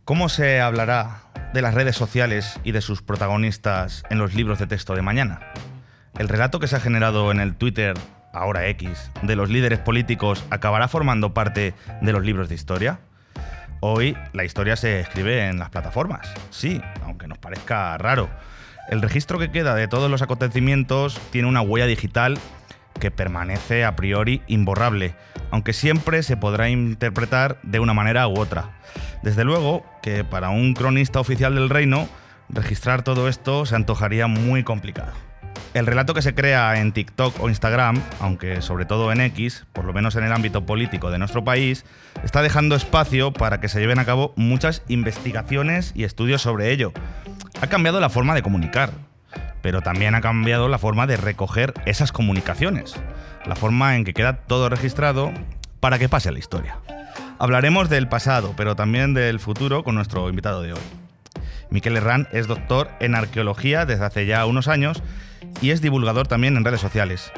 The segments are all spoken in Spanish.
¿Cómo se hablará de las redes sociales y de sus protagonistas en los libros de texto de mañana? ¿El relato que se ha generado en el Twitter, ahora X, de los líderes políticos acabará formando parte de los libros de historia? Hoy la historia se escribe en las plataformas, sí, aunque nos parezca raro. El registro que queda de todos los acontecimientos tiene una huella digital que permanece a priori imborrable, aunque siempre se podrá interpretar de una manera u otra. Desde luego que para un cronista oficial del reino, registrar todo esto se antojaría muy complicado. El relato que se crea en TikTok o Instagram, aunque sobre todo en X, por lo menos en el ámbito político de nuestro país, está dejando espacio para que se lleven a cabo muchas investigaciones y estudios sobre ello. Ha cambiado la forma de comunicar, pero también ha cambiado la forma de recoger esas comunicaciones, la forma en que queda todo registrado para que pase a la historia. Hablaremos del pasado, pero también del futuro con nuestro invitado de hoy. Miquel Herrán es doctor en arqueología desde hace ya unos años y es divulgador también en redes sociales.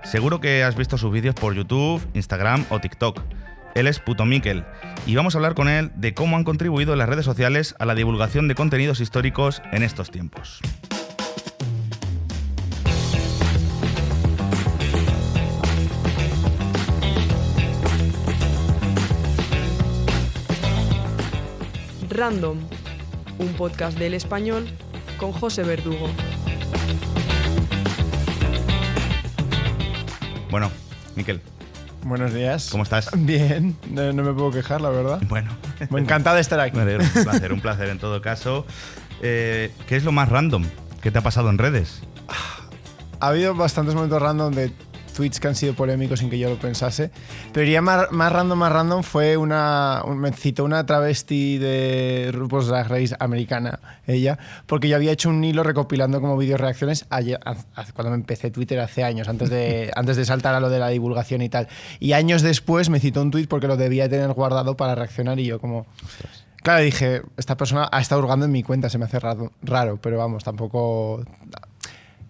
Seguro que has visto sus vídeos por YouTube, Instagram o TikTok. Él es Puto Miquel y vamos a hablar con él de cómo han contribuido las redes sociales a la divulgación de contenidos históricos en estos tiempos. Random, un podcast del Español con José Verdugo. Bueno, Miquel. Buenos días. ¿Cómo estás? Bien, no me puedo quejar, la verdad. Bueno. Encantado de estar aquí. Un placer en todo caso. ¿Qué es lo más random que te ha pasado en redes? Ha habido bastantes momentos random de tweets que han sido polémicos sin que yo lo pensase, pero ya más random fue me citó una travesti de RuPaul's Drag Race americana, ella, porque yo había hecho un hilo recopilando como vídeos reacciones cuando me empecé Twitter hace años, antes de saltar a lo de la divulgación y tal. Y años después me citó un tweet porque lo debía tener guardado para reaccionar y yo como... Ostras. Claro, dije, esta persona ha estado hurgando en mi cuenta, se me hace raro, pero vamos, tampoco...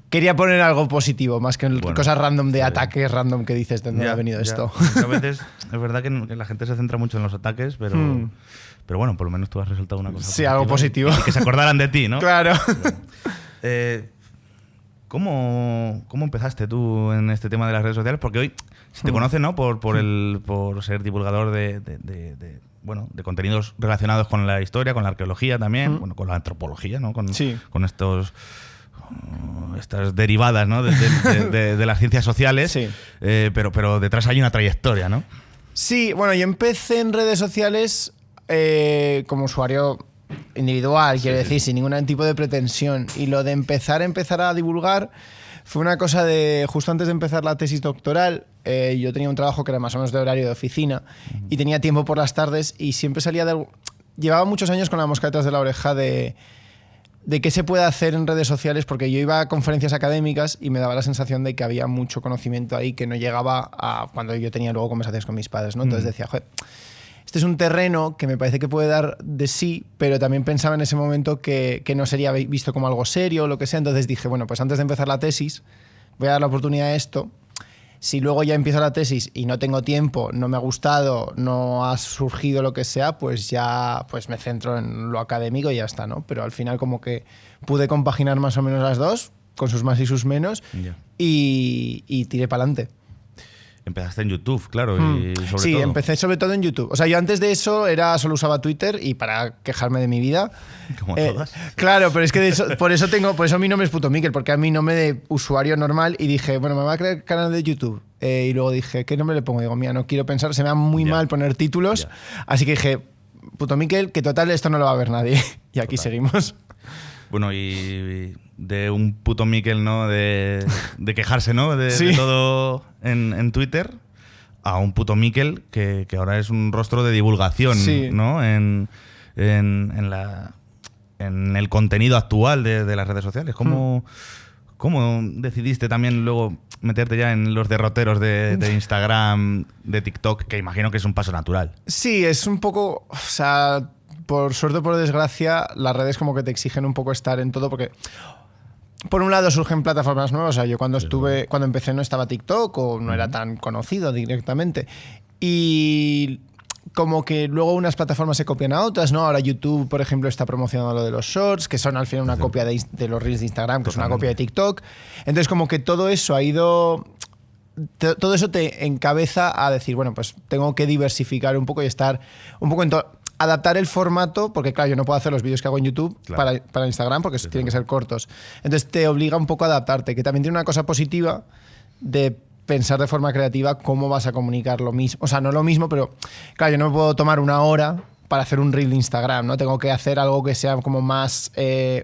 Quería poner algo positivo, más que cosas random de ataques random que dices de dónde ha venido esto. A veces es verdad que la gente se centra mucho en los ataques, pero bueno, por lo menos tú has resultado una cosa sí, algo positivo. Y que se acordaran de ti, ¿no? Claro. ¿Cómo empezaste tú en este tema de las redes sociales? Porque hoy se te conoce, ¿no? Por ser divulgador de contenidos relacionados con la historia, con la arqueología también, bueno, con la antropología, ¿no? Con estas derivadas, ¿no? de las ciencias sociales, sí. Pero detrás hay una trayectoria, ¿no? Sí, bueno, yo empecé en redes sociales como usuario individual, quiero decir, sin ningún tipo de pretensión. Y lo de empezar a divulgar fue una cosa de, justo antes de empezar la tesis doctoral, yo tenía un trabajo que era más o menos de horario de oficina y tenía tiempo por las tardes y siempre llevaba muchos años con la mosca detrás de la oreja de qué se puede hacer en redes sociales, porque yo iba a conferencias académicas y me daba la sensación de que había mucho conocimiento ahí que no llegaba a cuando yo tenía luego conversaciones con mis padres, ¿no? Entonces decía, joder, este es un terreno que me parece que puede dar de sí, pero también pensaba en ese momento que no sería visto como algo serio o lo que sea. Entonces dije, bueno, pues antes de empezar la tesis voy a dar la oportunidad a esto. Si luego ya empiezo la tesis y no tengo tiempo, no me ha gustado, no ha surgido lo que sea, pues ya me centro en lo académico y ya está, ¿no? Pero al final como que pude compaginar más o menos las dos, con sus más y sus menos, y tiré para adelante. Empezaste en YouTube, claro, y sobre todo. Sí, empecé sobre todo en YouTube. O sea, yo antes de eso solo usaba Twitter y para quejarme de mi vida. Como todas. Claro, pero es que por eso mi nombre es Puto Miquel, porque a mí nombre de usuario normal y dije, bueno, me voy a crear canal de YouTube. Y luego dije, ¿qué nombre le pongo? Digo, mira, no quiero pensar, se me da muy mal poner títulos. Así que dije, Puto Miquel, que total esto no lo va a ver nadie. Y aquí seguimos. Bueno, y de un Puto Miquel, ¿no? De quejarse, ¿no? De todo en Twitter, a un Puto Miquel que ahora es un rostro de divulgación, ¿no? En el contenido actual de las redes sociales. ¿Cómo decidiste también luego meterte ya en los derroteros de Instagram, de TikTok, que imagino que es un paso natural? Sí, es un poco... O sea, por suerte o por desgracia, las redes como que te exigen un poco estar en todo, porque... Por un lado surgen plataformas nuevas, o sea, yo cuando empecé no estaba TikTok o no era tan conocido directamente. Y como que luego unas plataformas se copian a otras, ¿no? Ahora YouTube, por ejemplo, está promocionando lo de los Shorts, que son al final una copia de los Reels de Instagram, que es una copia de TikTok. Entonces, como que todo eso ha ido... Todo eso te encabeza a decir, bueno, pues tengo que diversificar un poco y estar un poco en todo... Adaptar el formato, porque claro, yo no puedo hacer los vídeos que hago en YouTube para Instagram, porque tienen que ser cortos. Entonces te obliga un poco a adaptarte, que también tiene una cosa positiva de pensar de forma creativa cómo vas a comunicar lo mismo. O sea, no lo mismo, pero claro, yo no me puedo tomar una hora para hacer un reel de Instagram, ¿no? Tengo que hacer algo que sea como más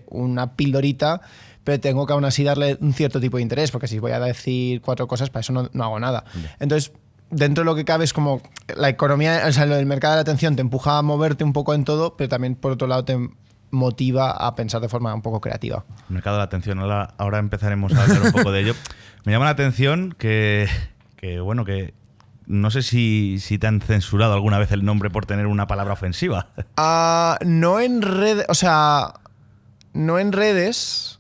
una pildorita, pero tengo que aún así darle un cierto tipo de interés, porque si voy a decir 4 cosas, para eso no hago nada. Entonces, dentro de lo que cabe es como la economía, o sea, lo del mercado de la atención te empuja a moverte un poco en todo, pero también por otro lado te motiva a pensar de forma un poco creativa. El mercado de la atención, ahora empezaremos a hablar un poco de ello. Me llama la atención que no sé si te han censurado alguna vez el nombre por tener una palabra ofensiva. No en redes, o sea, no en redes.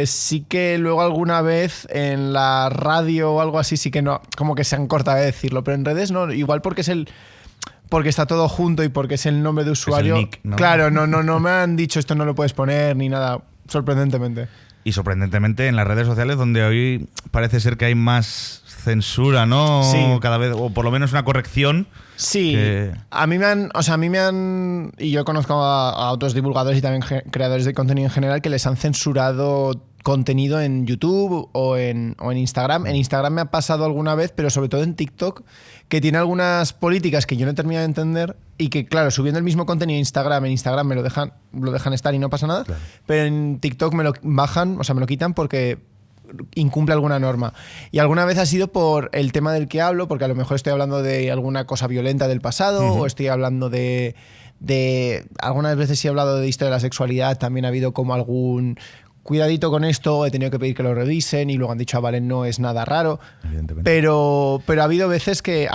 Sí que luego alguna vez en la radio o algo así sí que no, como que se han cortado de decirlo, pero en redes no, igual porque está todo junto y porque es el nombre de usuario. Es el nick, ¿no? Claro, no me han dicho esto no lo puedes poner ni nada, sorprendentemente. Y sorprendentemente en las redes sociales, donde hoy parece ser que hay más censura, ¿no? Sí. Cada vez, o por lo menos una corrección. Sí, a mí me han, y yo conozco a otros divulgadores y también creadores de contenido en general que les han censurado contenido en YouTube o en Instagram. En Instagram me ha pasado alguna vez, pero sobre todo en TikTok, que tiene algunas políticas que yo no he terminado de entender y que, claro, subiendo el mismo contenido en Instagram me lo dejan estar y no pasa nada, claro. Pero en TikTok me lo bajan, o sea, me lo quitan porque incumple alguna norma. Y alguna vez ha sido por el tema del que hablo, porque a lo mejor estoy hablando de alguna cosa violenta del pasado, o estoy hablando de algunas veces sí he hablado de historia de la sexualidad, también ha habido como algún cuidadito con esto, he tenido que pedir que lo revisen y luego han dicho, vale, no es nada raro. Pero ha habido veces que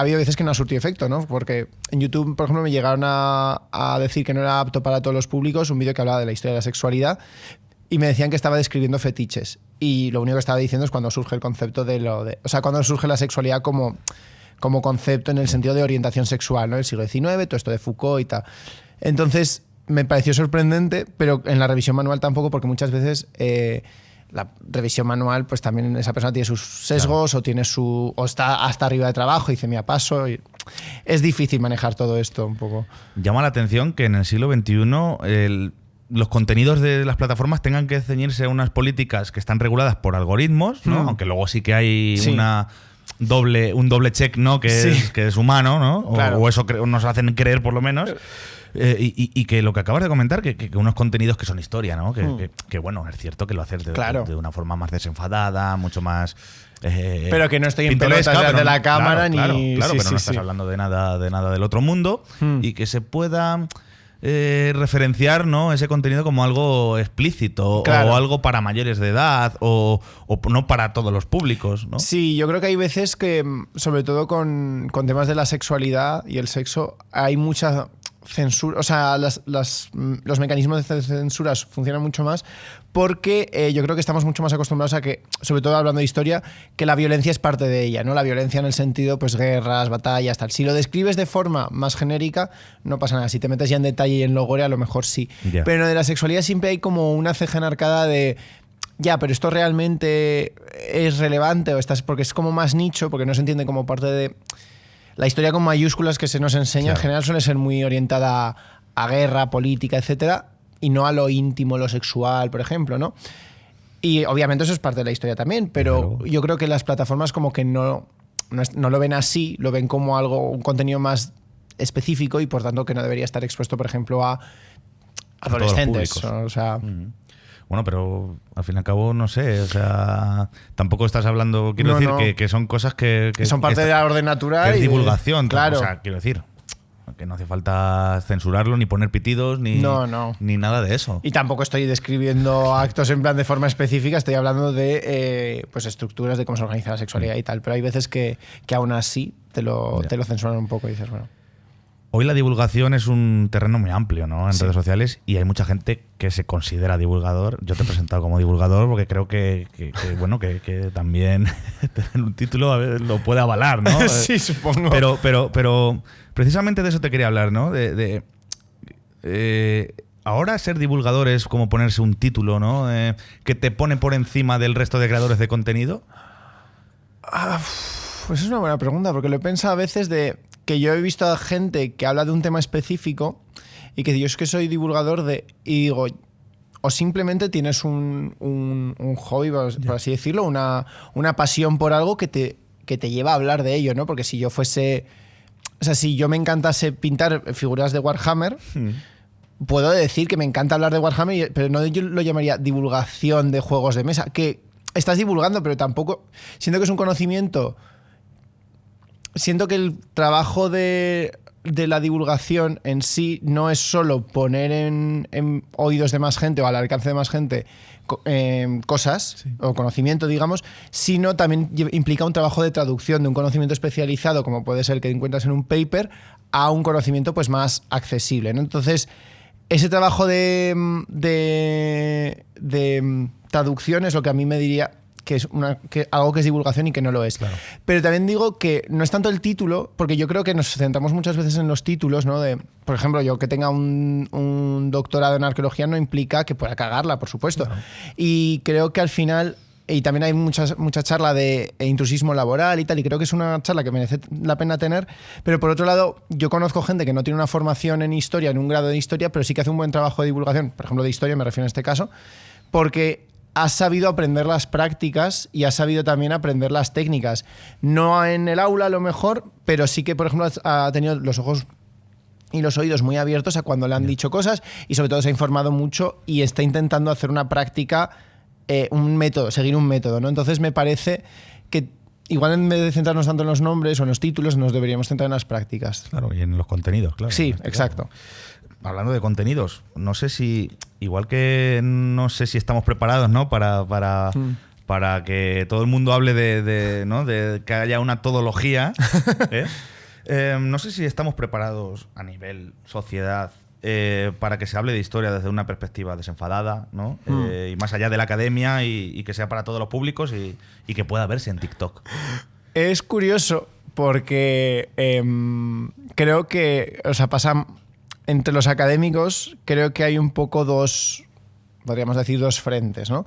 no ha surtido efecto, ¿no? Porque en YouTube, por ejemplo, me llegaron a decir que no era apto para todos los públicos, un vídeo que hablaba de la historia de la sexualidad, y me decían que estaba describiendo fetiches. Y lo único que estaba diciendo es cuando surge el concepto o sea, cuando surge la sexualidad como concepto en el sentido de orientación sexual, ¿no? El siglo XIX, todo esto de Foucault y tal. Entonces, me pareció sorprendente, pero en la revisión manual tampoco, porque muchas veces la revisión manual, pues también esa persona tiene sus sesgos, claro, o está hasta arriba de trabajo y dice, mira, paso. Y es difícil manejar todo esto un poco. Llama la atención que en el siglo XXI los contenidos de las plataformas tengan que ceñirse a unas políticas que están reguladas por algoritmos, ¿no? Aunque luego sí que hay un doble check, ¿no? Que es humano, ¿no? Claro. O eso nos hacen creer por lo menos. Y que lo que acabas de comentar, que unos contenidos que son historia, ¿no? Que bueno, es cierto que lo haces de una forma más desenfadada, mucho más... pero que no estoy en pelotas de la cámara claro, ni... Claro, pero no estás hablando de nada del otro mundo y que se pueda... referenciar, ¿no?, ese contenido como algo explícito, claro, o algo para mayores de edad o no para todos los públicos, ¿no? Sí, yo creo que hay veces que, sobre todo con temas de la sexualidad y el sexo, hay mucha censura, o sea, los mecanismos de censura funcionan mucho más porque yo creo que estamos mucho más acostumbrados a que, sobre todo hablando de historia, que la violencia es parte de ella, ¿no? La violencia en el sentido, pues guerras, batallas, tal. Si lo describes de forma más genérica, no pasa nada. Si te metes ya en detalle y en lo gore, a lo mejor sí. Yeah. Pero de la sexualidad siempre hay como una ceja enarcada de... Ya, pero esto realmente es relevante o porque es como más nicho, porque no se entiende como parte de... La historia con mayúsculas que se nos enseña, claro, en general suele ser muy orientada a guerra, política, etcétera, y no a lo íntimo, lo sexual, por ejemplo, ¿no? Y obviamente eso es parte de la historia también, pero claro, yo creo que las plataformas como que no lo ven así, lo ven como un contenido más específico y por tanto que no debería estar expuesto, por ejemplo, a adolescentes. O sea... Bueno, pero al fin y al cabo, no sé, o sea, tampoco estás hablando, quiero decir, que son cosas que son parte de la orden natural. Que es divulgación, claro. O sea, quiero decir, que no hace falta censurarlo, ni poner pitidos, ni nada de eso. Y tampoco estoy describiendo actos en plan de forma específica, estoy hablando de pues estructuras de cómo se organiza la sexualidad y tal, pero hay veces que aún así te lo censuran un poco y dices, bueno... Hoy la divulgación es un terreno muy amplio, ¿no? En Sí. redes sociales, y hay mucha gente que se considera divulgador. Yo te he presentado como divulgador porque creo que también tener un título a ver, lo puede avalar, ¿no? Sí, supongo. Pero precisamente de eso te quería hablar, ¿no? Ahora ser divulgador es como ponerse un título, ¿no? Que te pone por encima del resto de creadores de contenido. Pues es una buena pregunta, porque lo he pensado a veces de que yo he visto a gente que habla de un tema específico y que yo es que soy divulgador y digo, o simplemente tienes un hobby, por así decirlo, una pasión por algo que te lleva a hablar de ello, ¿no? Porque si yo fuese... O sea, si yo me encantase pintar figuras de Warhammer... Puedo decir que me encanta hablar de Warhammer, pero no yo lo llamaría divulgación de juegos de mesa, que estás divulgando, pero tampoco... Siento que es un conocimiento... Siento que el trabajo de la divulgación en sí no es solo poner en oídos de más gente o al alcance de más gente cosas o conocimiento, digamos, sino también implica un trabajo de traducción de un conocimiento especializado, como puede ser el que encuentras en un paper, a un conocimiento pues más accesible, ¿no? Entonces, ese trabajo de traducción es lo que a mí me diría que es algo que es divulgación y que no lo es. Claro. Pero también digo que no es tanto el título, porque yo creo que nos centramos muchas veces en los títulos, ¿no? Por ejemplo, yo que tenga un doctorado en arqueología no implica que pueda cagarla, por supuesto. Claro. Y creo que al final... Y también hay mucha charla de intrusismo laboral y tal, y creo que es una charla que merece la pena tener, pero por otro lado, yo conozco gente que no tiene una formación en historia, en un grado de historia, pero sí que hace un buen trabajo de divulgación, por ejemplo de historia me refiero en este caso, porque ha sabido aprender las prácticas y ha sabido también aprender las técnicas. No en el aula a lo mejor, pero sí que, por ejemplo, ha tenido los ojos y los oídos muy abiertos a cuando le han dicho cosas y sobre todo se ha informado mucho y está intentando hacer una práctica, un método, seguir un método, ¿no? Entonces me parece que igual en vez de centrarnos tanto en los nombres o en los títulos, nos deberíamos centrar en las prácticas. Claro, y en los contenidos, claro. Sí, exacto. Hablando de contenidos, no sé si, igual que no sé si estamos preparados, ¿no? Para que todo el mundo hable ¿no? de que haya una todología, no sé si estamos preparados a nivel sociedad para que se hable de historia desde una perspectiva desenfadada, ¿no? Y más allá de la academia y que sea para todos los públicos y que pueda verse en TikTok. Es curioso porque creo que, o sea, pasa entre los académicos, creo que hay un poco podríamos decir dos frentes, ¿no?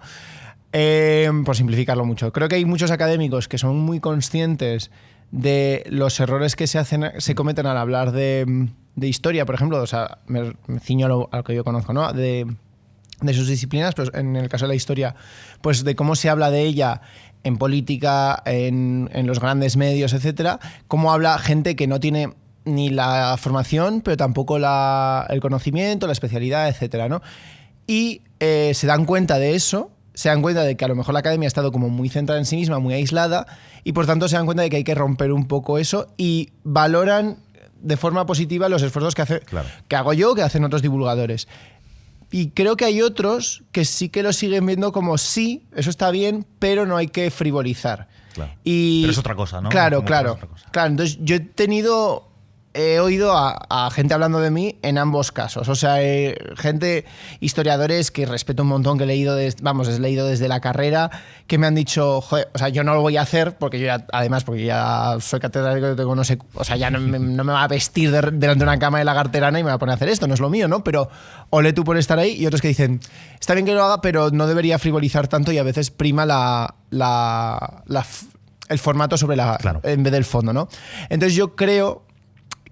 Por simplificarlo mucho. Creo que hay muchos académicos que son muy conscientes de los errores que se cometen al hablar de historia, por ejemplo, o sea, me ciño a lo que yo conozco, ¿no? De sus disciplinas, pero en el caso de la historia, pues de cómo se habla de ella en política, en los grandes medios, etcétera, cómo habla gente que no tiene ni la formación, pero tampoco el conocimiento, la especialidad, etcétera, ¿no? Y se dan cuenta de eso, se dan cuenta de que a lo mejor la academia ha estado como muy centrada en sí misma, muy aislada, y por tanto se dan cuenta de que hay que romper un poco eso y valoran de forma positiva los esfuerzos que hago yo, que hacen otros divulgadores. Y creo que hay otros que sí que lo siguen viendo como sí, eso está bien, pero no hay que frivolizar. Claro. Y, pero es otra cosa, ¿no? Claro. Entonces yo he oído a gente hablando de mí en ambos casos. O sea, historiadores que respeto un montón, que he leído desde la carrera, que me han dicho, joder, o sea, yo no lo voy a hacer porque yo ya soy catedrático, tengo no sé, o sea, ya no me va a vestir delante de una cama de lagarterana y me va a poner a hacer esto, no es lo mío, ¿no? Pero ole tú por estar ahí, y otros que dicen, está bien que lo haga, pero no debería frivolizar tanto, y a veces prima el formato sobre en vez del fondo, ¿no? Entonces yo creo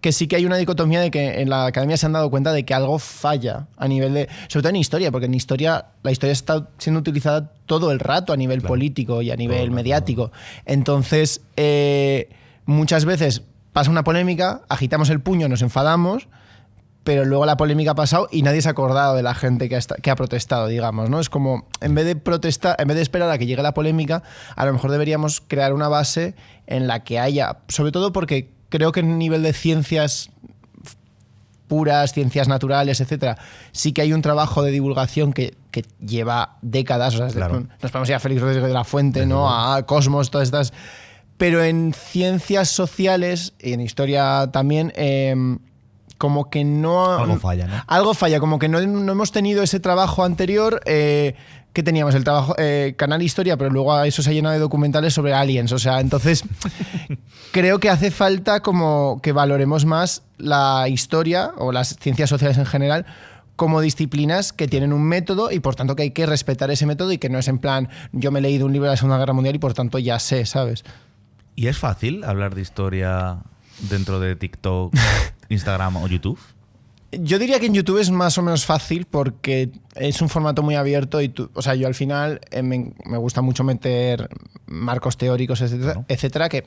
que sí que hay una dicotomía de que en la academia se han dado cuenta de que algo falla a nivel de... Sobre todo en historia, porque en historia la historia está siendo utilizada todo el rato a nivel político y a nivel mediático. Entonces, muchas veces pasa una polémica, agitamos el puño, nos enfadamos, pero luego la polémica ha pasado y nadie se ha acordado de la gente que ha protestado, digamos, ¿no? Es como, en vez de protestar, en vez de esperar a que llegue la polémica, a lo mejor deberíamos crear una base en la que haya... Sobre todo porque creo que en el nivel de ciencias puras, ciencias naturales, etcétera, sí que hay un trabajo de divulgación que lleva décadas. O sea, nos podemos ir a Félix Rodríguez de la Fuente, ¿no? A Cosmos, todas estas. Pero en ciencias sociales y en historia también, como que no... Algo falla, ¿no? Algo falla, como que no hemos tenido ese trabajo anterior que teníamos, el trabajo Canal Historia, pero luego a eso se ha llenado de documentales sobre aliens. O sea, entonces creo que hace falta como que valoremos más la historia o las ciencias sociales en general como disciplinas que tienen un método y por tanto que hay que respetar ese método y que no es en plan yo me he leído un libro de la Segunda Guerra Mundial y por tanto ya sé, ¿sabes? ¿Y es fácil hablar de historia dentro de TikTok, Instagram o YouTube? Yo diría que en YouTube es más o menos fácil porque es un formato muy abierto y o sea, yo al final me gusta mucho meter marcos teóricos, etcétera, Claro. etcétera, que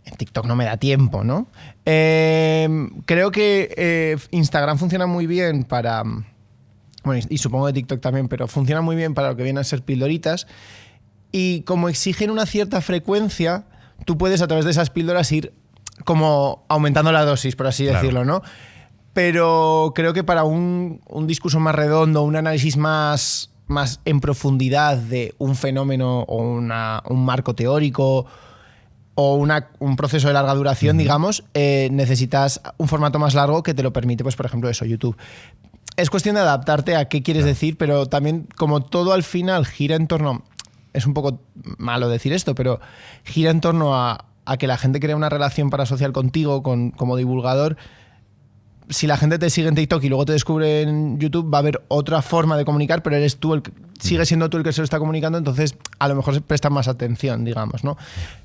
en TikTok no me da tiempo, ¿no? Creo que Instagram funciona muy bien para... Bueno, y supongo que TikTok también, pero funciona muy bien para lo que vienen a ser pildoritas. Y como exigen una cierta frecuencia, tú puedes a través de esas píldoras ir como aumentando la dosis, por así Claro. decirlo, ¿no? Pero creo que para un discurso más redondo, un análisis más en profundidad de un fenómeno o un marco teórico o un proceso de larga duración, digamos, necesitas un formato más largo que te lo permite, pues por ejemplo, eso, YouTube. Es cuestión de adaptarte a qué quieres decir, pero también como todo al final gira en torno... Es un poco malo decir esto, pero gira en torno a que la gente crea una relación parasocial contigo como divulgador. Si la gente te sigue en TikTok y luego te descubre en YouTube, va a haber otra forma de comunicar, pero eres tú sigue siendo tú el que se lo está comunicando, entonces a lo mejor se presta más atención, digamos, ¿no?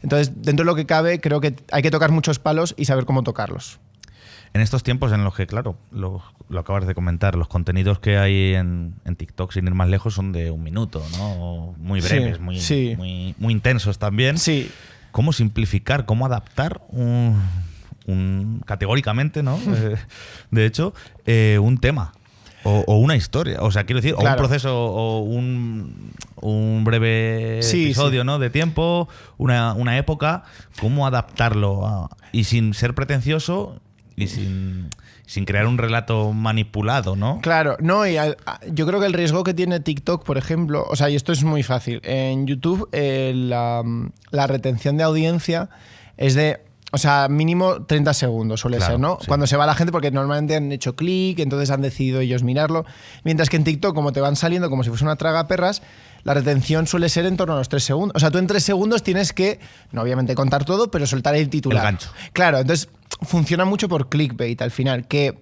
Entonces, dentro de lo que cabe, creo que hay que tocar muchos palos y saber cómo tocarlos. En estos tiempos en los que, claro, lo acabas de comentar, los contenidos que hay en TikTok, sin ir más lejos, son de 1 minuto, ¿no? Muy breves, Sí. muy intensos también. Sí. ¿Cómo simplificar, cómo adaptar categóricamente, ¿no? De hecho, un tema o una historia. O sea, quiero decir, Claro. o un proceso o un breve episodio, ¿no? De tiempo, una época. ¿Cómo adaptarlo? Y sin ser pretencioso y sin crear un relato manipulado, ¿no? Claro, no, y yo creo que el riesgo que tiene TikTok, por ejemplo, o sea, y esto es muy fácil, en YouTube la retención de audiencia es de, o sea, mínimo 30 segundos suele Claro, ser, ¿no? sí. Cuando se va la gente, porque normalmente han hecho clic, entonces han decidido ellos mirarlo, mientras que en TikTok, como te van saliendo como si fuese una traga perras, la retención suele ser en torno a los 3 segundos. O sea, tú en 3 segundos tienes que, no obviamente contar todo, pero soltar el titular. El gancho. Claro, entonces funciona mucho por clickbait al final, que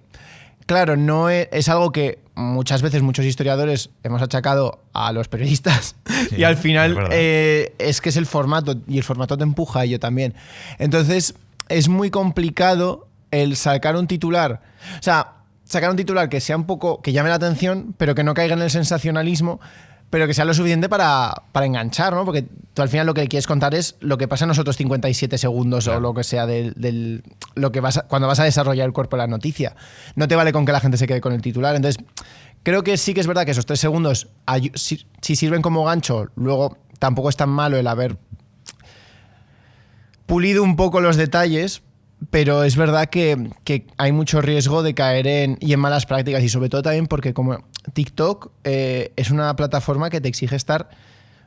claro, no es algo que muchas veces muchos historiadores hemos achacado a los periodistas Sí, y al final es verdad. es que es el formato y el formato te empuja a ello también. Entonces es muy complicado el sacar un titular, o sea, sacar un titular que sea un poco, que llame la atención, pero que no caiga en el sensacionalismo, pero que sea lo suficiente para enganchar, ¿no? Porque tú al final lo que quieres contar es lo que pasa en los otros 57 segundos Claro. o lo que sea lo que cuando vas a desarrollar el cuerpo de la noticia. No te vale con que la gente se quede con el titular. Entonces, creo que sí que es verdad que esos 3 segundos, si sirven como gancho, luego tampoco es tan malo el haber pulido un poco los detalles, pero es verdad que hay mucho riesgo de caer en malas prácticas y sobre todo también porque como TikTok es una plataforma que te exige estar...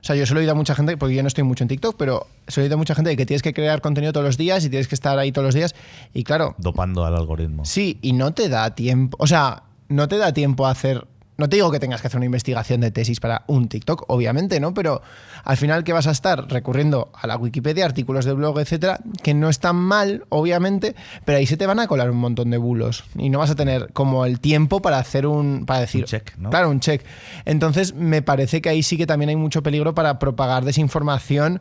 O sea, yo se lo he oído a mucha gente, porque yo no estoy mucho en TikTok, pero se lo he oído a mucha gente de que tienes que crear contenido todos los días y tienes que estar ahí todos los días. Y claro, Dopando al algoritmo. sí, y no te da tiempo. O sea, no te da tiempo a hacer... No te digo que tengas que hacer una investigación de tesis para un TikTok, obviamente, ¿no? Pero al final que vas a estar recurriendo a la Wikipedia, artículos de blog, etcétera, que no están mal, obviamente, pero ahí se te van a colar un montón de bulos y no vas a tener como el tiempo para hacer para decir... Un check, ¿no? Claro, un check. Entonces, me parece que ahí sí que también hay mucho peligro para propagar desinformación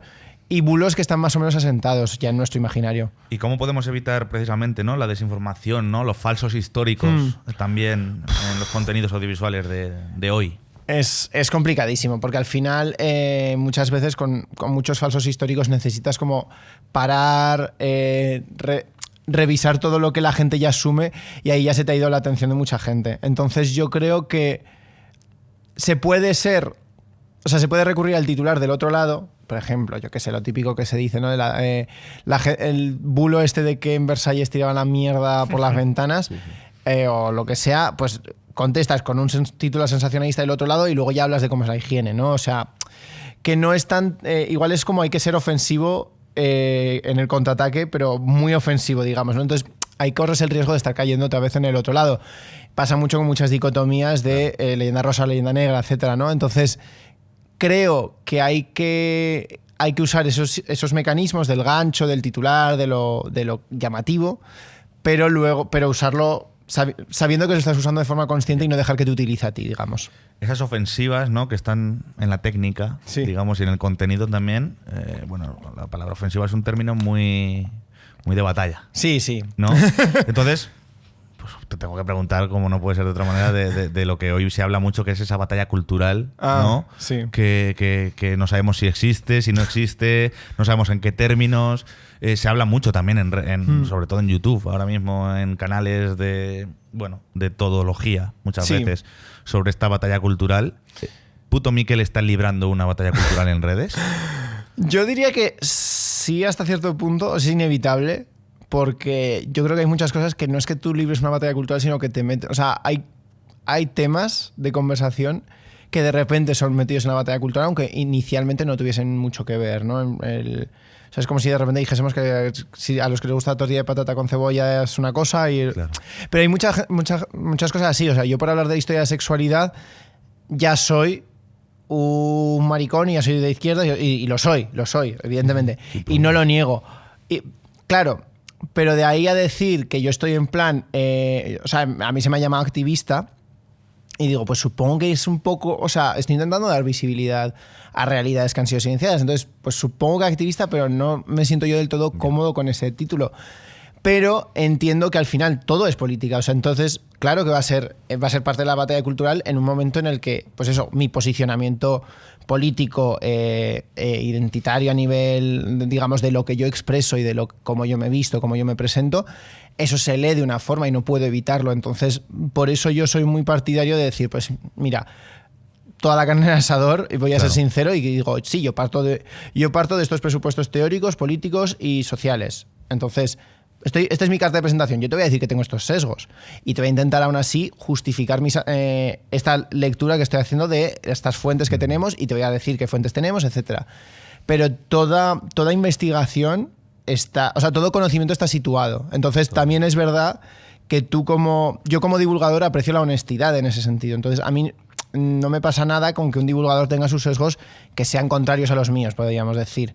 y bulos que están más o menos asentados ya en nuestro imaginario. ¿Y cómo podemos evitar precisamente, ¿no? La desinformación, ¿no? Los falsos históricos también en los contenidos audiovisuales de hoy? Es complicadísimo, porque al final muchas veces con muchos falsos históricos necesitas como parar, revisar todo lo que la gente ya asume y ahí ya se te ha ido la atención de mucha gente. Entonces yo creo que se puede recurrir al titular del otro lado. Por ejemplo, yo qué sé, lo típico que se dice, ¿no? El bulo este de que en Versalles tiraban la mierda por las ventanas, o lo que sea, pues contestas con un título sensacionalista del otro lado y luego ya hablas de cómo es la higiene, ¿no? O sea, que no es tan... igual es como hay que ser ofensivo en el contraataque, pero muy ofensivo, digamos, ¿no? Entonces, ahí corres el riesgo de estar cayendo otra vez en el otro lado. Pasa mucho con muchas dicotomías de leyenda rosa, leyenda negra, etcétera, ¿no? Entonces, creo que hay que usar esos mecanismos del gancho, del titular, de lo llamativo, pero usarlo sabiendo que lo estás usando de forma consciente y no dejar que te utilice a ti, digamos. Esas ofensivas, ¿no?, que están en la técnica, sí, digamos, y en el contenido también. Bueno, la palabra ofensiva es un término muy de batalla. Sí, sí. ¿No? Entonces, pues te tengo que preguntar, como no puede ser de otra manera, de lo que hoy se habla mucho, que es esa batalla cultural, ¿no? Sí. Que no sabemos si existe, si no existe, no sabemos en qué términos. Se habla mucho también, sobre todo en YouTube, ahora mismo en canales de todología, muchas veces, sobre esta batalla cultural. ¿Puto Miquel está librando una batalla cultural en redes? Yo diría que sí, hasta cierto punto es inevitable, porque yo creo que hay muchas cosas que no es que tú libres una batalla cultural, sino que te metes... O sea, hay temas de conversación que de repente son metidos en la batalla cultural, aunque inicialmente no tuviesen mucho que ver, ¿no? O sea, es como si de repente dijésemos que si a los que les gusta la tortilla de patata con cebolla es una cosa y... Claro. Pero hay muchas cosas así. O sea, yo por hablar de historia de sexualidad ya soy un maricón y ya soy de izquierda y lo soy, evidentemente. Y no lo niego. Y, claro, pero de ahí a decir que yo estoy en plan... o sea, a mí se me ha llamado activista y digo, pues supongo que es un poco... O sea, estoy intentando dar visibilidad a realidades que han sido silenciadas. Entonces, pues supongo que activista, pero no me siento yo del todo cómodo con ese título. Pero entiendo que al final todo es política. O sea, entonces, claro que va a ser parte de la batalla cultural en un momento en el que, pues eso, mi posicionamiento político, identitario a nivel, digamos, de lo que yo expreso y de cómo yo me visto, cómo yo me presento, eso se lee de una forma y no puedo evitarlo. Entonces, por eso yo soy muy partidario de decir, pues mira, toda la carne en el asador, y voy a ser sincero, y digo, sí, yo parto de estos presupuestos teóricos, políticos y sociales. Entonces, esta es mi carta de presentación. Yo te voy a decir que tengo estos sesgos y te voy a intentar aún así justificar esta lectura que estoy haciendo de estas fuentes que tenemos y te voy a decir qué fuentes tenemos, etcétera. Pero toda investigación está, o sea, todo conocimiento está situado. Entonces también es verdad que yo como divulgador aprecio la honestidad en ese sentido. Entonces a mí no me pasa nada con que un divulgador tenga sus sesgos que sean contrarios a los míos, podríamos decir.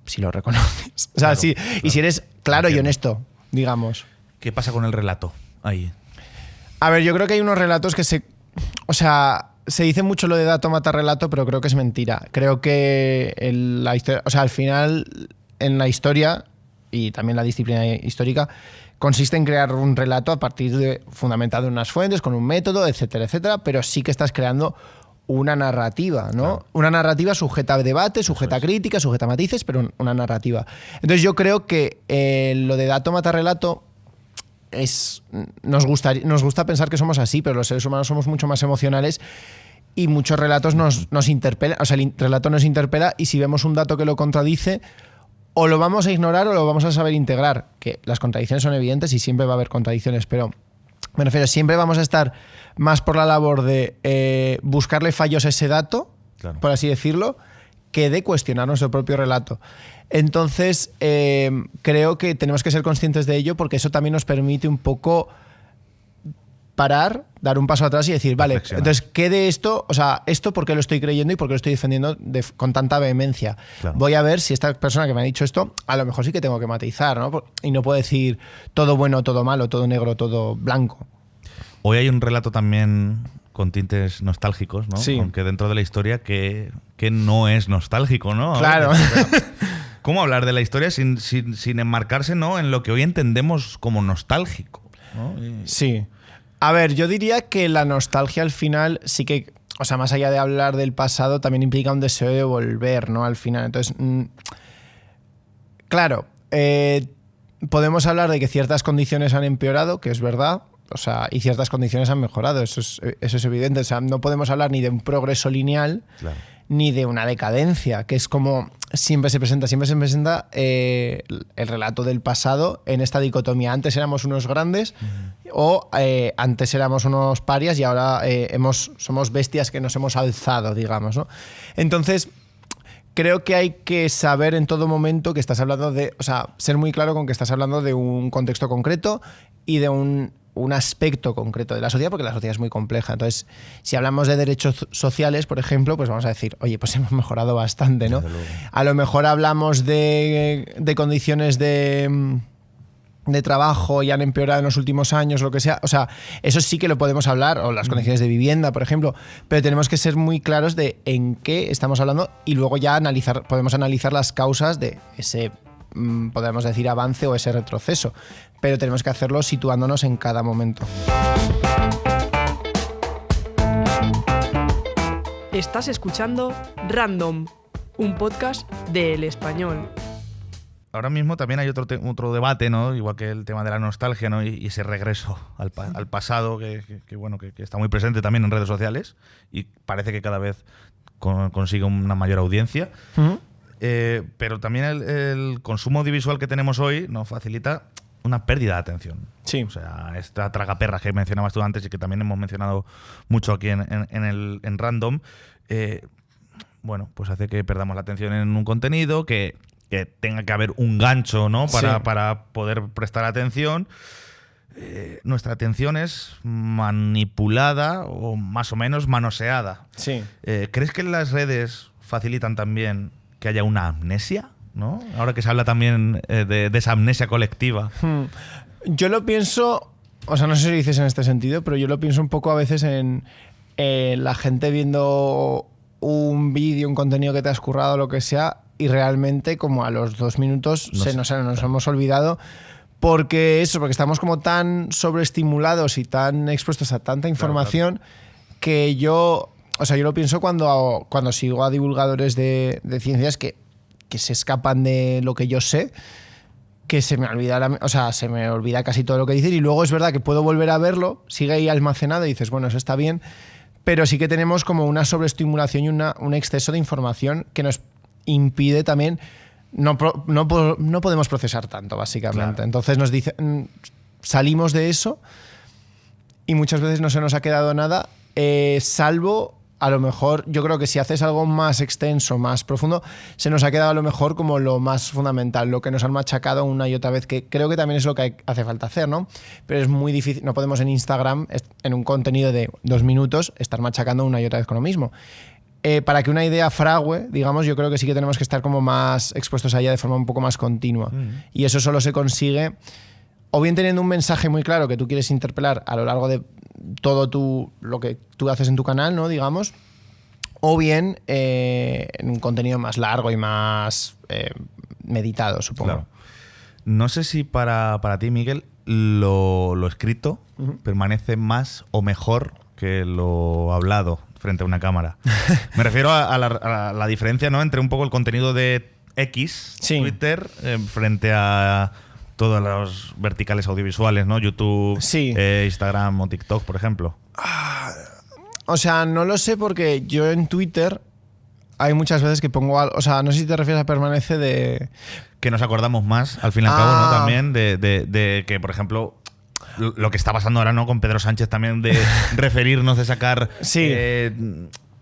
Si lo reconoces. O sea, claro, sí. Claro. Y si eres claro y honesto, digamos. ¿Qué pasa con el relato ahí? A ver, yo creo que hay unos relatos que o sea, se dice mucho lo de dato mata relato, pero creo que es mentira. Creo que la historia, o sea, al final, en la historia, y también la disciplina histórica, consiste en crear un relato a partir fundamentado en unas fuentes, con un método, etcétera, etcétera, pero sí que estás creando una narrativa, ¿no? Claro. Una narrativa sujeta a debate, sujeta a crítica, sujeta a matices, pero una narrativa. Entonces yo creo que lo de dato mata relato nos gusta pensar que somos así, pero los seres humanos somos mucho más emocionales y muchos relatos nos interpelan. O sea, el relato nos interpela y si vemos un dato que lo contradice, o lo vamos a ignorar o lo vamos a saber integrar. Que las contradicciones son evidentes y siempre va a haber contradicciones, pero me refiero, siempre vamos a estar más por la labor de buscarle fallos a ese dato, claro, por así decirlo, que de cuestionar nuestro propio relato. Entonces, creo que tenemos que ser conscientes de ello porque eso también nos permite un poco parar, dar un paso atrás y decir, vale, entonces, ¿qué de esto? O sea, ¿esto por qué lo estoy creyendo y por qué lo estoy defendiendo con tanta vehemencia? Claro. Voy a ver si esta persona que me ha dicho esto, a lo mejor sí que tengo que matizar, ¿no? Y no puedo decir todo bueno, todo malo, todo negro, todo blanco. Hoy hay un relato también con tintes nostálgicos, ¿no? Sí. Aunque dentro de la historia que no es nostálgico, ¿no? Claro. ¿Cómo hablar de la historia sin enmarcarse, ¿no?, en lo que hoy entendemos como nostálgico, ¿no? Sí. A ver, yo diría que la nostalgia al final sí que, o sea, más allá de hablar del pasado, también implica un deseo de volver, ¿no? Al final. Entonces, claro, podemos hablar de que ciertas condiciones han empeorado, que es verdad, o sea, y ciertas condiciones han mejorado, eso es evidente. O sea, no podemos hablar ni de un progreso lineal, claro, ni de una decadencia, que es como siempre se presenta el relato del pasado en esta dicotomía. Antes éramos unos grandes o antes éramos unos parias y ahora somos bestias que nos hemos alzado, digamos, ¿no? Entonces, creo que hay que saber en todo momento que estás hablando de... O sea, ser muy claro con que estás hablando de un contexto concreto y de un aspecto concreto de la sociedad, porque la sociedad es muy compleja. Entonces, si hablamos de derechos sociales, por ejemplo, pues vamos a decir, oye, pues hemos mejorado bastante, ¿no? A lo mejor hablamos de condiciones de trabajo y han empeorado en los últimos años, lo que sea. O sea, eso sí que lo podemos hablar, o las condiciones de vivienda, por ejemplo, pero tenemos que ser muy claros de en qué estamos hablando y luego ya podemos analizar las causas de ese, podemos decir, avance o ese retroceso, pero tenemos que hacerlo situándonos en cada momento. Estás escuchando Random, un podcast de El Español. Ahora mismo también hay otro debate, ¿no? Igual que el tema de la nostalgia, ¿no? Y ese regreso al pasado que está muy presente también en redes sociales y parece que cada vez consigue una mayor audiencia. Uh-huh. Pero también el consumo audiovisual que tenemos hoy nos facilita una pérdida de atención. Sí. O sea, esta tragaperras que mencionabas tú antes y que también hemos mencionado mucho aquí en Random, bueno, pues hace que perdamos la atención en un contenido, que tenga que haber un gancho, ¿no? Para poder prestar atención. Nuestra atención es manipulada o más o menos manoseada. Sí. ¿Crees que las redes facilitan también que haya una amnesia? ¿No? Ahora que se habla también de esa amnesia colectiva. Yo lo pienso, o sea, no sé si lo dices en este sentido, pero yo lo pienso un poco a veces en la gente viendo un vídeo, un contenido que te has currado, lo que sea, y realmente como a los 2 minutos nos hemos olvidado. Porque estamos como tan sobreestimulados y tan expuestos a tanta información, claro. Que yo lo pienso cuando sigo a divulgadores de ciencias que se escapan de lo que yo sé, que se me olvida casi todo lo que dicen, y luego es verdad que puedo volver a verlo, sigue ahí almacenado y dices, bueno, eso está bien, pero sí que tenemos como una sobreestimulación y un exceso de información que nos impide también, no podemos procesar tanto, básicamente. Claro. Entonces salimos de eso y muchas veces no se nos ha quedado nada, salvo... A lo mejor, yo creo que si haces algo más extenso, más profundo, se nos ha quedado a lo mejor como lo más fundamental, lo que nos han machacado una y otra vez, que creo que también es lo que hace falta hacer, ¿no? Pero es muy difícil, no podemos en Instagram, en un contenido de 2 minutos, estar machacando una y otra vez con lo mismo. Para que una idea frague, digamos, yo creo que sí que tenemos que estar como más expuestos a ella de forma un poco más continua. Y eso solo se consigue o bien teniendo un mensaje muy claro que tú quieres interpelar a lo largo de todo lo que tú haces en tu canal, ¿no? Digamos, o bien en un contenido más largo y más meditado, supongo. Claro. No sé si para ti, Miguel, lo escrito permanece más o mejor que lo hablado frente a una cámara. Me refiero a la diferencia, ¿no?, entre un poco el contenido de X, sí, Twitter, frente a todas las verticales audiovisuales, ¿no? YouTube, sí, Instagram o TikTok, por ejemplo. O sea, no lo sé porque yo en Twitter hay muchas veces que pongo algo... O sea, no sé si te refieres a permanece de... Que nos acordamos más, al fin y al cabo, ¿no? También de que, por ejemplo, lo que está pasando ahora, ¿no?, con Pedro Sánchez también, de referirnos, de sacar... Sí.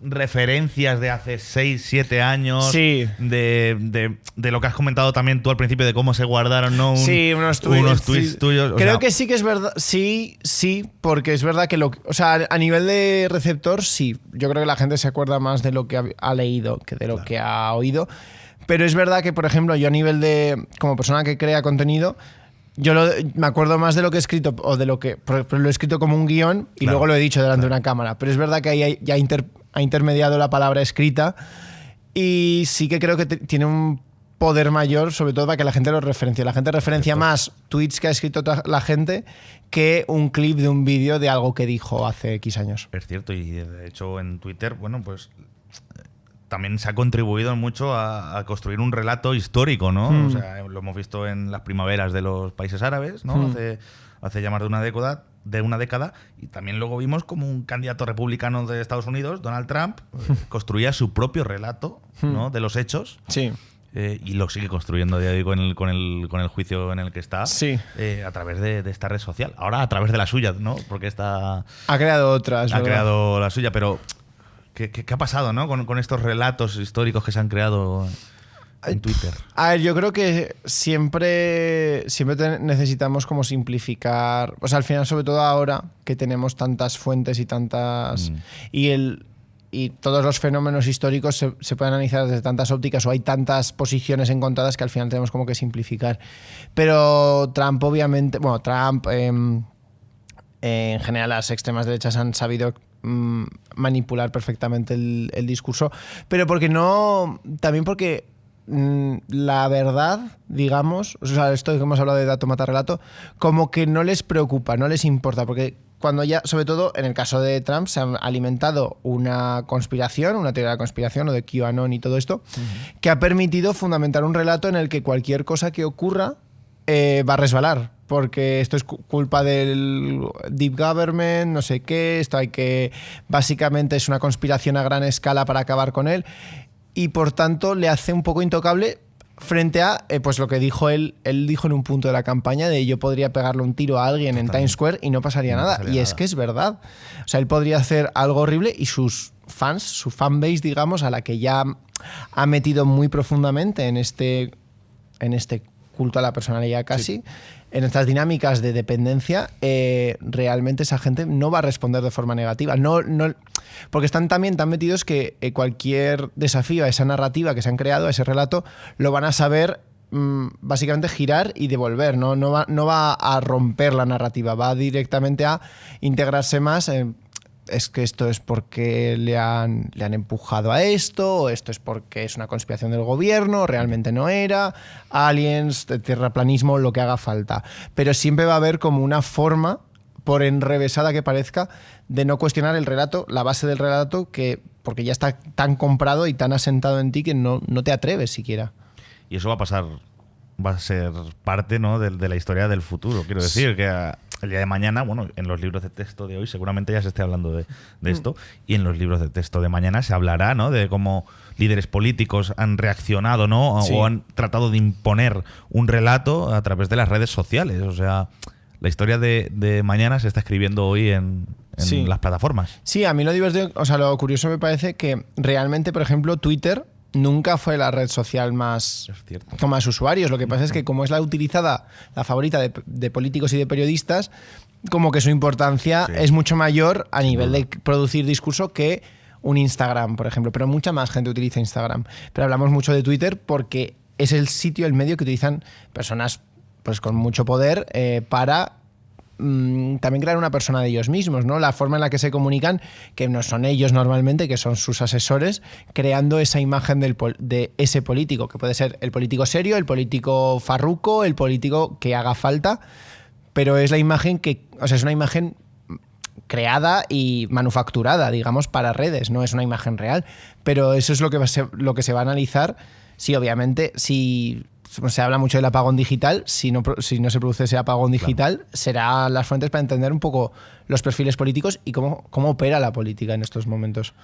Referencias de hace 6, 7 años, sí, de lo que has comentado también tú al principio, de cómo se guardaron, ¿no? Unos tweets sí, tuyos. Creo que sí que es verdad, sí, porque es verdad que a nivel de receptor, sí, yo creo que la gente se acuerda más de lo que ha leído que de lo claro que ha oído, pero es verdad que, por ejemplo, yo a nivel de, como persona que crea contenido, yo me acuerdo más de lo que he escrito, o de lo que, pero lo he escrito como un guión y claro, luego lo he dicho delante de una cámara, pero es verdad que ahí ya ha intermediado la palabra escrita y sí que creo que tiene un poder mayor, sobre todo para que la gente lo referencie. La gente referencia más tweets que ha escrito la gente que un clip de un vídeo de algo que dijo hace X años. Es cierto, y de hecho en Twitter, bueno, pues también se ha contribuido mucho a construir un relato histórico, ¿no? O sea, lo hemos visto en las primaveras de los países árabes, ¿no? Hace ya más de una década, y también luego vimos como un candidato republicano de Estados Unidos, Donald Trump, construía su propio relato, ¿no?, de los hechos. Sí. Y lo sigue construyendo a día de hoy con el juicio en el que está, sí, a través de esta red social. Ahora a través de la suya, ¿no? Porque ha creado otras. Ha creado la suya, pero ¿Qué ha pasado, ¿no? con estos relatos históricos que se han creado en Twitter? A ver, yo creo que siempre necesitamos como simplificar. O sea, al final, sobre todo ahora que tenemos tantas fuentes y tantas. Y todos los fenómenos históricos se pueden analizar desde tantas ópticas o hay tantas posiciones encontradas que al final tenemos como que simplificar. Pero Trump, obviamente. Bueno, Trump. En general, las extremas derechas han sabido manipular perfectamente el discurso. Pero porque no. También porque. La verdad, digamos, o sea, esto que hemos hablado de dato mata relato, como que no les preocupa, no les importa, porque cuando ya, sobre todo en el caso de Trump, se ha alimentado una conspiración, una teoría de la conspiración o de QAnon y todo esto, que ha permitido fundamentar un relato en el que cualquier cosa que ocurra va a resbalar, porque esto es culpa del deep government, no sé qué, esto hay que, básicamente es una conspiración a gran escala para acabar con él. Y por tanto le hace un poco intocable frente a pues lo que dijo él dijo en un punto de la campaña de yo podría pegarle un tiro a alguien en Times Square y no pasaría nada. Y es que es verdad. O sea, él podría hacer algo horrible y sus fans, su fanbase, digamos, a la que ya ha metido muy profundamente en este culto a la personalidad casi, en estas dinámicas de dependencia, realmente esa gente no va a responder de forma negativa. No, porque están también tan metidos que cualquier desafío a esa narrativa que se han creado, a ese relato, lo van a saber básicamente girar y devolver. No va a romper la narrativa, va directamente a integrarse más. Es que esto es porque le han empujado a esto, o esto es porque es una conspiración del gobierno, realmente no era, aliens, terraplanismo, lo que haga falta. Pero siempre va a haber como una forma, por enrevesada que parezca, de no cuestionar el relato, la base del relato, porque ya está tan comprado y tan asentado en ti que no te atreves siquiera. Y eso va a ser parte, ¿no?, de la historia del futuro. Quiero decir que el día de mañana, bueno, en los libros de texto de hoy seguramente ya se esté hablando de esto, y en los libros de texto de mañana se hablará, ¿no?, de cómo líderes políticos han reaccionado, ¿no?, o han tratado de imponer un relato a través de las redes sociales. O sea, la historia de mañana se está escribiendo hoy en las plataformas. Sí, a mí lo divertido, o sea, lo curioso me parece que realmente, por ejemplo, Twitter nunca fue la red social con más usuarios. Lo que pasa es que como es la utilizada, la favorita de políticos y de periodistas, como que su importancia es mucho mayor a nivel de producir discurso que un Instagram, por ejemplo. Pero mucha más gente utiliza Instagram. Pero hablamos mucho de Twitter porque es el sitio, el medio que utilizan personas pues con mucho poder para también crear una persona de ellos mismos, ¿no? La forma en la que se comunican, que no son ellos normalmente, que son sus asesores, creando esa imagen de ese político, que puede ser el político serio, el político farruco, el político que haga falta, pero es la imagen es una imagen creada y manufacturada, digamos, para redes, no es una imagen real, pero eso es lo que se va a analizar. Sí, obviamente, si se habla mucho del apagón digital, si no se produce ese apagón digital, serán las fuentes para entender un poco los perfiles políticos y cómo opera la política en estos momentos.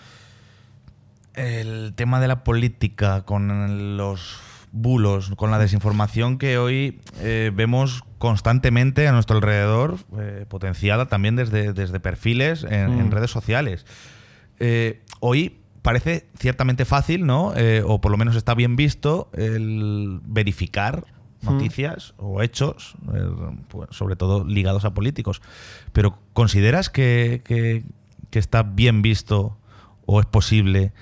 El tema de la política con los bulos, con la desinformación que hoy vemos constantemente a nuestro alrededor, potenciada también desde perfiles en redes sociales. Hoy parece ciertamente fácil, ¿no? O por lo menos está bien visto el verificar noticias o hechos, pues, sobre todo ligados a políticos. Pero ¿consideras que está bien visto o es posible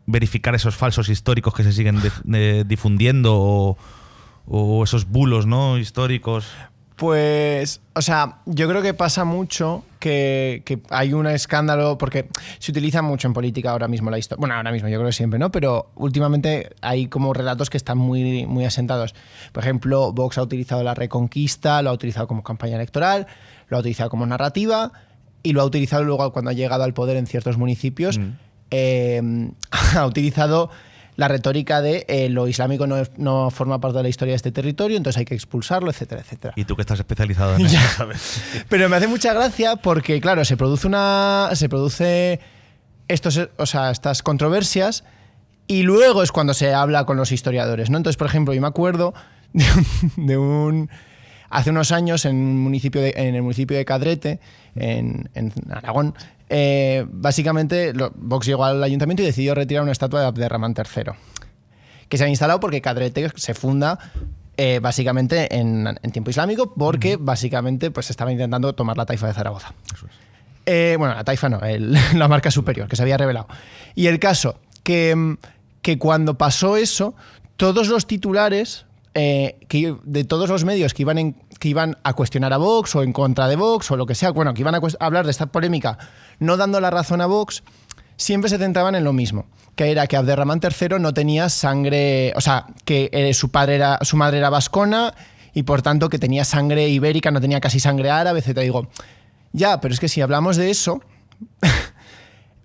verificar esos falsos históricos que se siguen difundiendo o esos bulos, ¿no?, históricos? Pues, o sea, yo creo que pasa mucho que hay un escándalo, porque se utiliza mucho en política ahora mismo la historia. Bueno, ahora mismo yo creo que siempre, ¿no? Pero últimamente hay como relatos que están muy, muy asentados. Por ejemplo, Vox ha utilizado la Reconquista, lo ha utilizado como campaña electoral, lo ha utilizado como narrativa y lo ha utilizado luego cuando ha llegado al poder en ciertos municipios. Ha utilizado la retórica de lo islámico no forma parte de la historia de este territorio, entonces hay que expulsarlo, etcétera, etcétera. Y tú que estás especializado en eso, ¿sabes? Pero me hace mucha gracia porque, claro, se produce estas controversias y luego es cuando se habla con los historiadores, ¿no? Entonces, por ejemplo, yo me acuerdo de un hace unos años en el municipio de Cadrete, en Aragón, básicamente Vox llegó al ayuntamiento y decidió retirar una estatua de Abderramán III, que se ha instalado porque Cadrete se funda básicamente en tiempo islámico, porque básicamente pues estaba intentando tomar la taifa de Zaragoza. Eso es. Bueno, la taifa no, la marca superior, que se había revelado. Y el caso, que cuando pasó eso, todos los titulares de todos los medios que iban a cuestionar a Vox o en contra de Vox o lo que sea, bueno, que iban a hablar de esta polémica no dando la razón a Vox, siempre se centraban en lo mismo, que era que Abderramán III no tenía sangre, o sea, que su madre era vascona y por tanto que tenía sangre ibérica, no tenía casi sangre árabe, etc. Digo, ya, pero es que si hablamos de eso...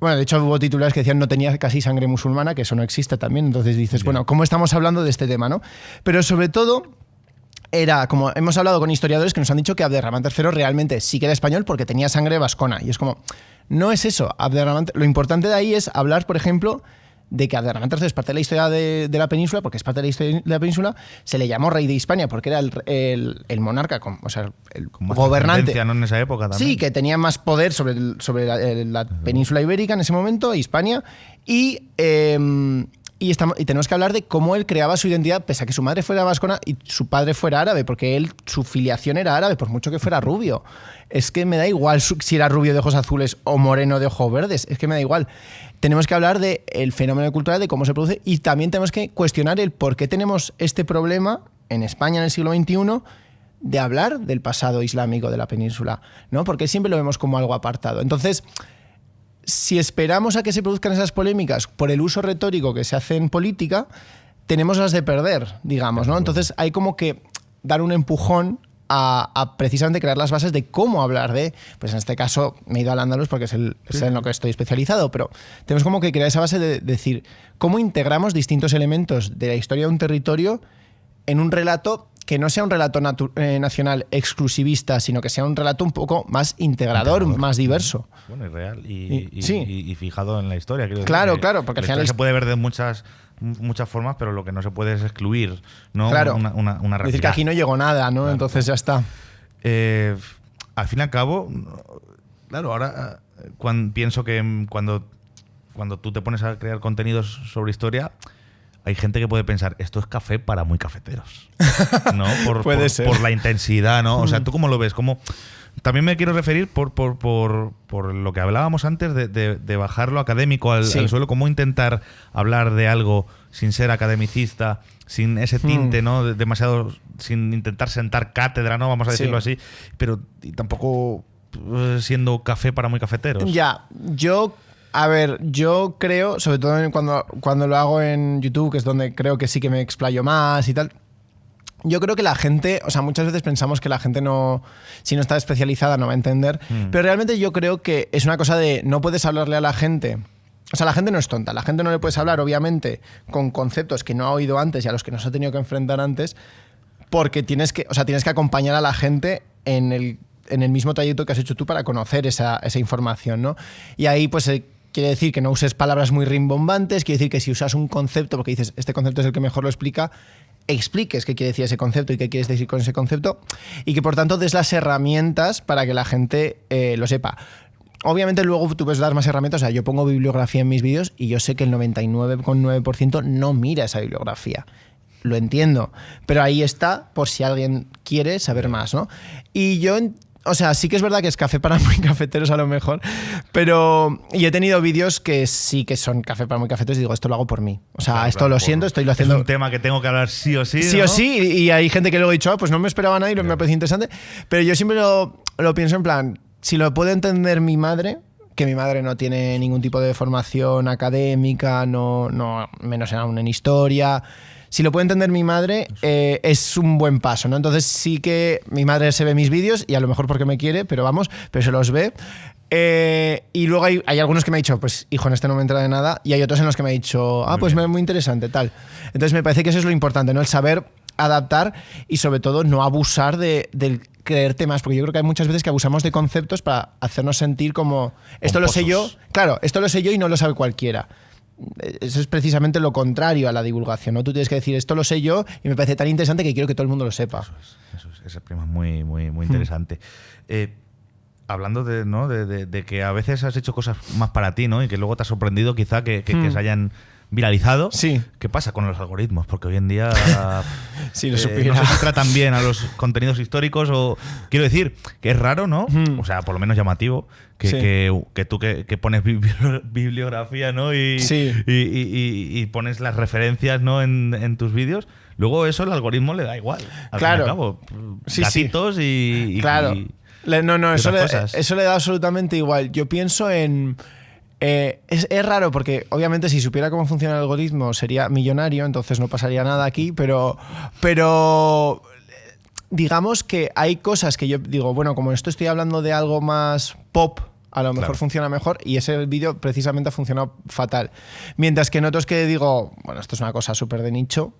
Bueno, de hecho hubo titulares que decían no tenía casi sangre musulmana, que eso no existe también. Entonces dices, bueno, ¿cómo estamos hablando de este tema, no? Pero sobre todo era, como hemos hablado con historiadores que nos han dicho que Abderramán III realmente sí que era español porque tenía sangre vascona. Y es como, no es eso. Lo importante de ahí es hablar, por ejemplo, de que Abderramán III es parte de la historia de la península, porque es parte de la historia de la península, se le llamó rey de Hispania porque era el monarca, o sea, el gobernante. ¿No? En esa época también. Sí, que tenía más poder sobre la península ibérica en ese momento, Hispania, y tenemos que hablar de cómo él creaba su identidad, pese a que su madre fuera vascona y su padre fuera árabe, porque su filiación era árabe, por mucho que fuera rubio. Es que me da igual si era rubio de ojos azules o moreno de ojos verdes, es que me da igual. Tenemos que hablar del fenómeno cultural, de cómo se produce, y también tenemos que cuestionar el por qué tenemos este problema en España en el siglo XXI de hablar del pasado islámico de la península, ¿no? Porque siempre lo vemos como algo apartado. Entonces, si esperamos a que se produzcan esas polémicas por el uso retórico que se hace en política, tenemos las de perder, digamos, ¿no? Entonces hay como que dar un empujón a precisamente crear las bases de cómo hablar de, pues en este caso me he ido al Andaluz porque es en lo que estoy especializado, pero tenemos como que crear esa base de decir cómo integramos distintos elementos de la historia de un territorio en un relato que no sea un relato nacional exclusivista, sino que sea un relato un poco más integrador. Más diverso. Bueno, y real y fijado en la historia. Claro, porque al final se puede ver de muchas formas, pero lo que no se puede es excluir, ¿no? Claro. Una realidad. Decir que aquí no llegó nada, ¿no? Claro. Entonces ya está. Al fin y al cabo, claro, ahora pienso que cuando tú te pones a crear contenidos sobre historia, hay gente que puede pensar, esto es café para muy cafeteros, ¿no? Puede ser. Por la intensidad, ¿no? O sea, ¿tú cómo lo ves? También me quiero referir por lo que hablábamos antes de bajarlo académico al suelo, cómo intentar hablar de algo sin ser academicista, sin ese tinte, ¿no? Demasiado, sin intentar sentar cátedra, ¿no? Vamos a decirlo así, pero tampoco siendo café para muy cafeteros. Ya, yo creo, sobre todo cuando lo hago en YouTube, que es donde creo que sí que me explayo más y tal, yo creo que la gente, o sea, muchas veces pensamos que la gente si no está especializada no va a entender, pero realmente yo creo que es una cosa de no puedes hablarle a la gente. O sea, la gente no es tonta, la gente no le puedes hablar, obviamente, con conceptos que no ha oído antes y a los que no se ha tenido que enfrentar antes, porque tienes que acompañar a la gente en el mismo trayecto que has hecho tú para conocer esa información, ¿no? Y ahí, pues, quiere decir que no uses palabras muy rimbombantes, quiere decir que si usas un concepto, porque dices, este concepto es el que mejor lo explica, expliques qué quiere decir ese concepto y qué quieres decir con ese concepto, y que por tanto des las herramientas para que la gente lo sepa. Obviamente luego tú puedes dar más herramientas, o sea, yo pongo bibliografía en mis vídeos y yo sé que el 99,9% no mira esa bibliografía. Lo entiendo, pero ahí está por si alguien quiere saber más, ¿no? Y yo... O sea, sí que es verdad que es café para muy cafeteros a lo mejor, pero... Y he tenido vídeos que sí que son café para muy cafeteros y digo, esto lo hago por mí. O sea, esto lo siento, estoy lo haciendo... Es un tema que tengo que hablar sí o sí, Sí, ¿no? O sí, y hay gente que luego ha dicho, pues no me esperaba nada y me ha parecido interesante, pero yo siempre lo pienso en plan, si lo puede entender mi madre, que mi madre no tiene ningún tipo de formación académica, no menos aún en historia... Si lo puede entender mi madre, es un buen paso, ¿no? Entonces sí que mi madre se ve mis vídeos y a lo mejor porque me quiere, pero se los ve. Y luego hay algunos que me ha dicho, pues hijo, en este no me entra de nada, y hay otros en los que me ha dicho, pues muy interesante, tal. Entonces me parece que eso es lo importante, ¿no? El saber adaptar y sobre todo no abusar del creerte más, porque yo creo que hay muchas veces que abusamos de conceptos para hacernos sentir como, esto lo sé yo, claro, esto lo sé yo y no lo sabe cualquiera. eso es precisamente lo contrario a la divulgación, ¿no? Tú tienes que decir, esto lo sé yo y me parece tan interesante que quiero que todo el mundo lo sepa. Ese prima es muy, muy, muy interesante. Hablando de, ¿no? de que a veces has hecho cosas más para ti, ¿no? Y que luego te ha sorprendido quizá que se hayan viralizado. Sí. ¿Qué pasa con los algoritmos? Porque hoy en día sí, lo no sé si tratan bien a los contenidos históricos o... Quiero decir, que es raro, ¿no? O sea, por lo menos llamativo, que tú que pones bibliografía, ¿no? Y pones las referencias, ¿no? en tus vídeos. Luego eso el algoritmo le da igual. Al fin y al cabo. Gatitos y... Claro. Eso le da absolutamente igual. Yo pienso en... es raro porque obviamente si supiera cómo funciona el algoritmo sería millonario, entonces no pasaría nada aquí, pero digamos que hay cosas que yo digo, bueno, como esto estoy hablando de algo más pop, a lo mejor funciona mejor, y ese vídeo precisamente ha funcionado fatal. Mientras que en otros que digo, bueno, esto es una cosa súper de nicho.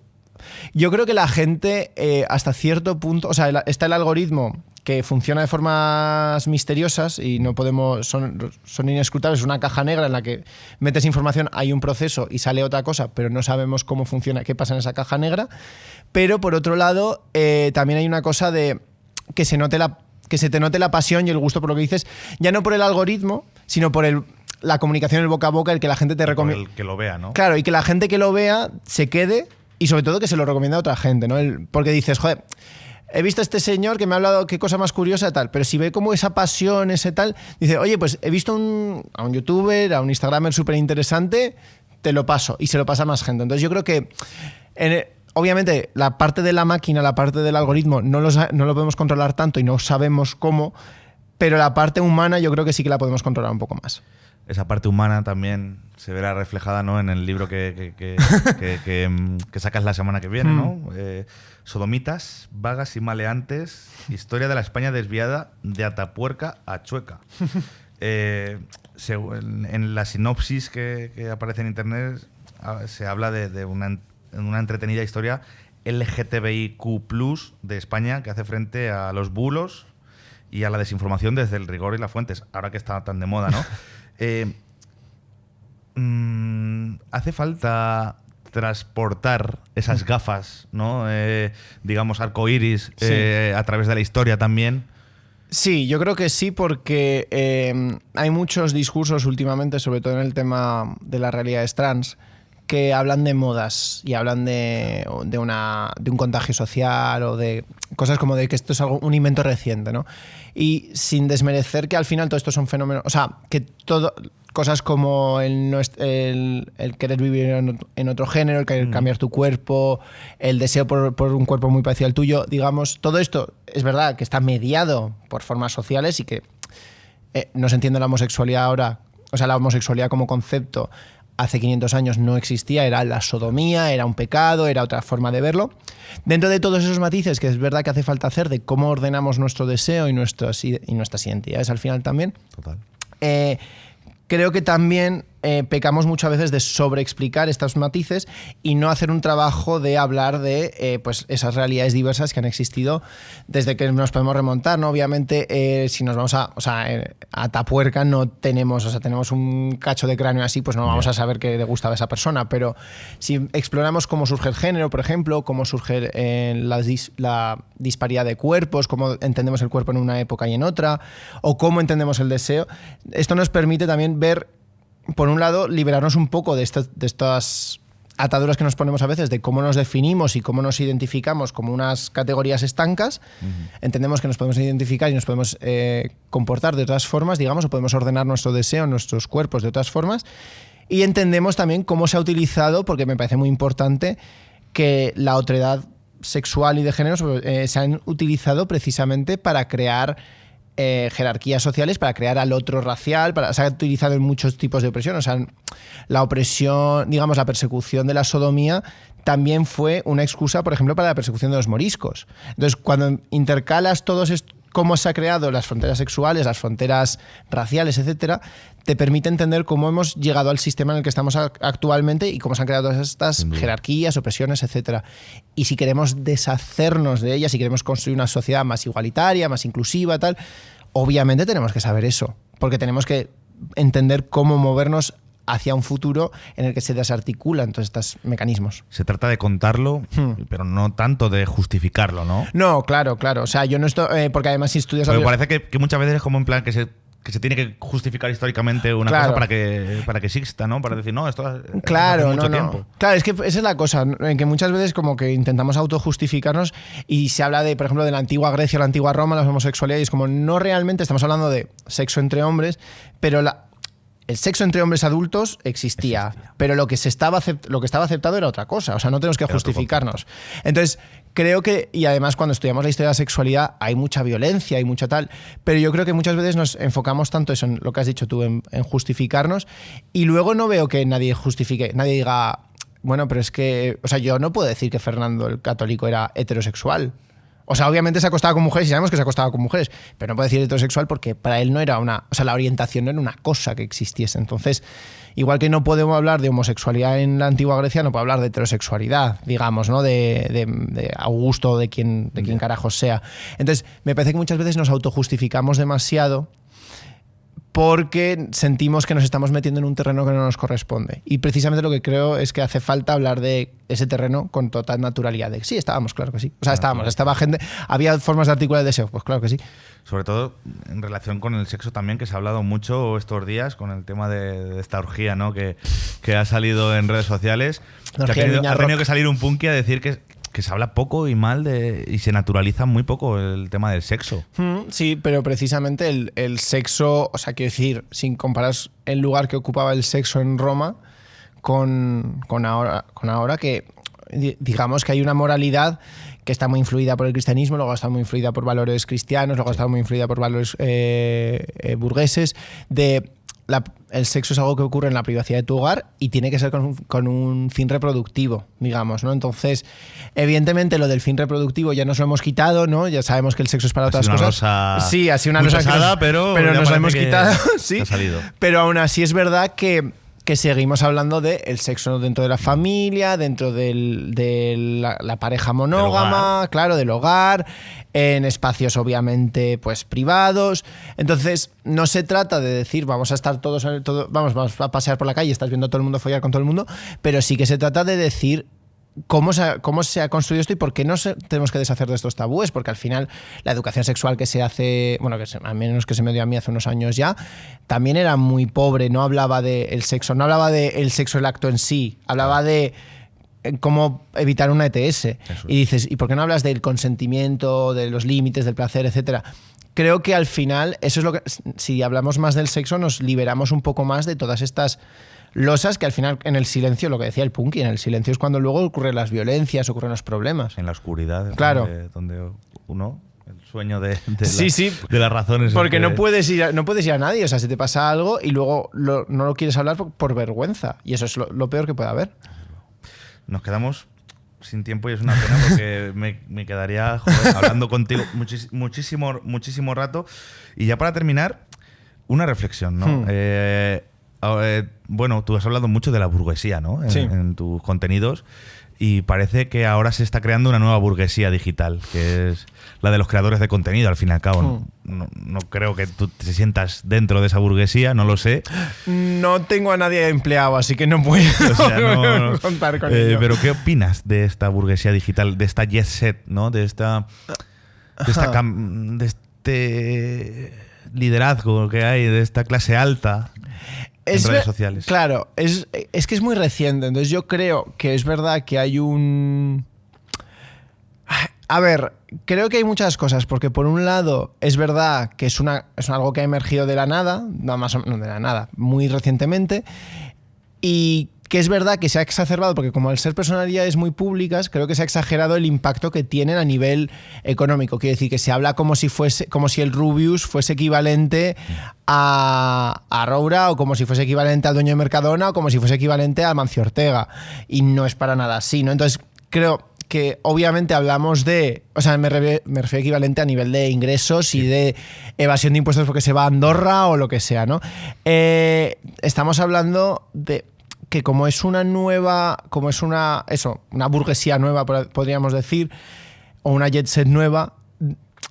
Yo creo que la gente hasta cierto punto, o sea, está el algoritmo que funciona de formas misteriosas y no podemos, son inescrutables, es una caja negra en la que metes información, hay un proceso y sale otra cosa, pero no sabemos cómo funciona, qué pasa en esa caja negra. Pero por otro lado, también hay una cosa de que se te note la pasión y el gusto por lo que dices, ya no por el algoritmo, sino por la comunicación, el boca a boca, el que la gente te recomienda. El que lo vea, ¿no? Claro, y que la gente que lo vea se quede y sobre todo que se lo recomienda a otra gente, ¿no? Porque dices, joder, he visto a este señor que me ha hablado qué cosa más curiosa y tal, pero si ve como esa pasión, ese tal, dice, oye, pues he visto a un youtuber, a un instagramer súper interesante, te lo paso, y se lo pasa a más gente. Entonces yo creo que, obviamente, la parte de la máquina, la parte del algoritmo, no lo podemos controlar tanto y no sabemos cómo, pero la parte humana yo creo que sí que la podemos controlar un poco más. Esa parte humana también se verá reflejada, ¿no? En el libro que sacas la semana que viene, ¿no? Sodomitas, vagas y maleantes, historia de la España desviada de Atapuerca a Chueca. En la sinopsis que aparece en internet se habla de una entretenida historia LGTBIQ+ de España que hace frente a los bulos y a la desinformación desde el rigor y las fuentes, ahora que está tan de moda, ¿no? Hace falta transportar esas gafas, ¿no? Digamos, arcoíris, a través de la historia también. Sí, yo creo que sí, porque hay muchos discursos últimamente, sobre todo en el tema de las realidades trans, que hablan de modas y hablan de un contagio social o de cosas como de que esto es un invento reciente, ¿no? Y sin desmerecer que al final todo esto son fenómenos, o sea, que cosas como el querer vivir en otro género, el querer cambiar tu cuerpo, el deseo por un cuerpo muy parecido al tuyo, digamos, todo esto es verdad que está mediado por formas sociales y que no se entiende la homosexualidad ahora, o sea, la homosexualidad como concepto hace 500 años no existía, era la sodomía, era un pecado, era otra forma de verlo. Dentro de todos esos matices que es verdad que hace falta hacer de cómo ordenamos nuestro deseo y nuestras identidades al final también. Total. Creo que también pecamos muchas veces de sobreexplicar estos matices y no hacer un trabajo de hablar de pues esas realidades diversas que han existido desde que nos podemos remontar, ¿no? Obviamente, si nos vamos a Atapuerca no tenemos, o sea, tenemos un cacho de cráneo así, pues no vamos a saber qué le gustaba a esa persona, pero si exploramos cómo surge el género, por ejemplo, cómo surge la disparidad de cuerpos, cómo entendemos el cuerpo en una época y en otra, o cómo entendemos el deseo, esto nos permite también ver, por un lado, liberarnos un poco de estas ataduras que nos ponemos a veces, de cómo nos definimos y cómo nos identificamos como unas categorías estancas. Entendemos que nos podemos identificar y nos podemos comportar de otras formas, digamos, o podemos ordenar nuestro deseo, nuestros cuerpos de otras formas. Y entendemos también cómo se ha utilizado, porque me parece muy importante, que la otredad sexual y de género se han utilizado precisamente para crear jerarquías sociales, para crear al otro racial, se ha utilizado en muchos tipos de opresión. O sea, la opresión, digamos, la persecución de la sodomía también fue una excusa, por ejemplo, para la persecución de los moriscos. Entonces, cuando intercalas todos cómo se ha creado las fronteras sexuales, las fronteras raciales, etcétera, te permite entender cómo hemos llegado al sistema en el que estamos actualmente y cómo se han creado todas estas jerarquías, opresiones, etcétera. Y si queremos deshacernos de ellas, si queremos construir una sociedad más igualitaria, más inclusiva, tal, obviamente tenemos que saber eso, porque tenemos que entender cómo movernos hacia un futuro en el que se desarticulan todos estos mecanismos. Se trata de contarlo, pero no tanto de justificarlo, ¿no? No, claro. O sea, yo no estoy... porque además si estudias... Pero parece que muchas veces es como en plan que se tiene que justificar históricamente una cosa para que exista, ¿no? Para decir, no, esto hace mucho tiempo. Claro, es que esa es la cosa, en que muchas veces como que intentamos autojustificarnos y se habla de, por ejemplo, de la antigua Grecia, la antigua Roma, la homosexualidad, y es como no realmente estamos hablando de sexo entre hombres, pero el sexo entre hombres adultos existía. Pero lo que estaba aceptado era otra cosa. O sea, no tenemos que justificarnos. Entonces, creo que, y además cuando estudiamos la historia de la sexualidad, hay mucha violencia, hay mucha tal, pero yo creo que muchas veces nos enfocamos tanto eso en lo que has dicho tú, en justificarnos, y luego no veo que nadie justifique, nadie diga, bueno, pero es que, o sea, yo no puedo decir que Fernando el Católico era heterosexual. O sea, obviamente se acostaba con mujeres y sabemos que se acostaba con mujeres, pero no puedo decir heterosexual porque para él no era una... O sea, la orientación no era una cosa que existiese. Entonces, igual que no podemos hablar de homosexualidad en la antigua Grecia, no puedo hablar de heterosexualidad, digamos, ¿no? De Augusto o de quien carajos sea. Entonces, me parece que muchas veces nos autojustificamos demasiado porque sentimos que nos estamos metiendo en un terreno que no nos corresponde. Y precisamente lo que creo es que hace falta hablar de ese terreno con total naturalidad. De sí, estábamos, claro que sí. O sea, estaba gente... ¿Había formas de articular el deseo? Pues claro que sí. Sobre todo en relación con el sexo también, que se ha hablado mucho estos días con el tema de esta orgía, ¿no? Que ha salido en redes sociales. Ha tenido que salir un punky a decir que se habla poco y mal y se naturaliza muy poco el tema del sexo. Sí, pero precisamente el sexo, o sea, quiero decir, sin comparar el lugar que ocupaba el sexo en Roma con ahora que digamos que hay una moralidad que está muy influida por el cristianismo, luego está muy influida por valores cristianos, luego está muy influida por valores burgueses, el sexo es algo que ocurre en la privacidad de tu hogar y tiene que ser con un fin reproductivo, digamos, ¿no? Entonces, evidentemente lo del fin reproductivo ya nos lo hemos quitado, ¿no? Ya sabemos que el sexo es para otras cosas. Sí, ha sido una losa pesada, pero nos la hemos quitado. Sí, ha salido. Pero aún así es verdad que seguimos hablando del sexo dentro de la familia, dentro de la pareja monógama, claro, del hogar, en espacios obviamente pues privados. Entonces, no se trata de decir vamos a estar todos, vamos a pasear por la calle, estás viendo a todo el mundo follar con todo el mundo, pero sí que se trata de decir cómo se ha construido esto y por qué no tenemos que deshacer de estos tabúes, porque al final la educación sexual que se hace, bueno, al menos que se me dio a mí hace unos años ya, también era muy pobre, no hablaba del sexo, no hablaba del sexo, el acto en sí, hablaba de cómo evitar una ETS. Y dices, ¿y por qué no hablas del consentimiento, de los límites, del placer, etcétera? Creo que al final, eso es lo que, si hablamos más del sexo, nos liberamos un poco más de todas estas losas que al final en el silencio, lo que decía el punky, en el silencio es cuando luego ocurren las violencias, ocurren los problemas. En la oscuridad, claro, donde uno, el sueño de las razones. Porque no puedes ir a nadie, o sea, si te pasa algo y luego no lo quieres hablar por vergüenza, y eso es lo peor que puede haber. Nos quedamos sin tiempo y es una pena porque me quedaría hablando contigo muchísimo rato. Y ya para terminar, una reflexión, ¿no? Bueno, tú has hablado mucho de la burguesía, ¿no? En tus contenidos, y parece que ahora se está creando una nueva burguesía digital, que es la de los creadores de contenido, al fin y al cabo. No creo que tú te sientas dentro de esa burguesía, no lo sé. No tengo a nadie empleado, así que no puedo contar con ello. Pero ¿qué opinas de esta burguesía digital, de esta jet set, ¿no? De este liderazgo que hay, de esta clase alta en redes sociales? Claro, es que es muy reciente, entonces yo creo que es verdad que hay un... A ver, creo que hay muchas cosas, porque por un lado es verdad que es algo que ha emergido de la nada, muy recientemente, y que es verdad que se ha exacerbado, porque como al ser personalidades muy públicas, creo que se ha exagerado el impacto que tienen a nivel económico. Quiero decir que se habla como si el Rubius fuese equivalente a Roura, o como si fuese equivalente al dueño de Mercadona, o como si fuese equivalente a Mancio Ortega. Y no es para nada así, ¿no? Entonces, creo que obviamente hablamos de... O sea, me refiero equivalente a nivel de ingresos y de evasión de impuestos porque se va a Andorra o lo que sea, ¿no? Estamos hablando de que como es una burguesía nueva, podríamos decir, o una jet set nueva,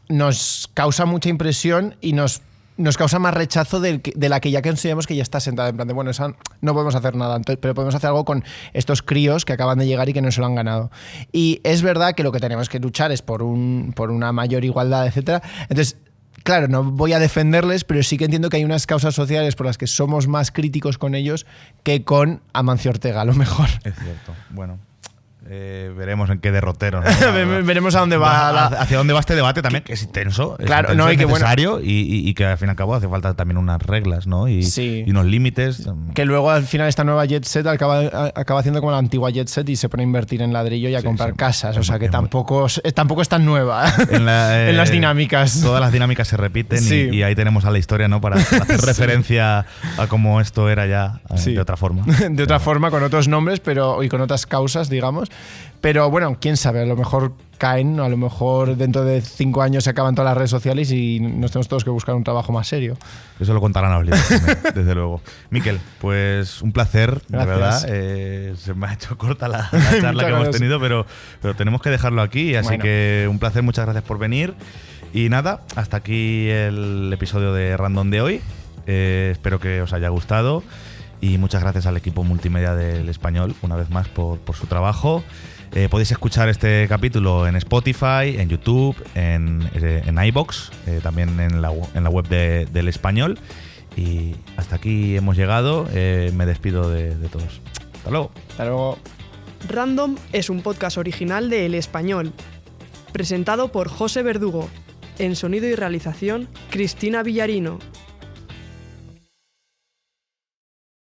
nos causa mucha impresión y nos nos causa más rechazo de la que ya consideramos que ya está sentada. En plan de, bueno, esa no podemos hacer nada, pero podemos hacer algo con estos críos que acaban de llegar y que no se lo han ganado. Y es verdad que lo que tenemos que luchar es por una mayor igualdad, etcétera. Entonces, claro, no voy a defenderles, pero sí que entiendo que hay unas causas sociales por las que somos más críticos con ellos que con Amancio Ortega, a lo mejor. Es cierto. Bueno, veremos en qué derrotero, ¿no? Veremos a dónde va. Hacia dónde va este debate también, que es intenso, claro, es, no, es y necesario, bueno, y que al fin y al cabo hace falta también unas reglas, ¿no? Y unos límites. Que luego al final esta nueva Jet Set acaba haciendo como la antigua Jet Set y se pone a invertir en ladrillo y a comprar casas. O sea que tampoco es tan nueva en las dinámicas. Todas las dinámicas se repiten y ahí tenemos a la historia, ¿no? Para hacer referencia a cómo esto era ya de otra forma. De otra forma, con otros nombres y con otras causas, digamos. Pero bueno, quién sabe, a lo mejor caen, a lo mejor dentro de 5 años se acaban todas las redes sociales y nos tenemos todos que buscar un trabajo más serio. Eso lo contarán a los libros también, desde luego. Miquel, pues un placer, gracias. De verdad. Se me ha hecho corta la charla que hemos tenido, pero tenemos que dejarlo aquí, así que un placer, muchas gracias por venir. Y nada, hasta aquí el episodio de Random de hoy. Espero que os haya gustado y muchas gracias al equipo multimedia del Español, una vez más, por su trabajo. Podéis escuchar este capítulo en Spotify, en YouTube, en iVoox, también en la web del Español. Y hasta aquí hemos llegado. Me despido de todos. Hasta luego. Hasta luego. Random es un podcast original de El Español, presentado por José Verdugo. En sonido y realización, Cristina Villarino.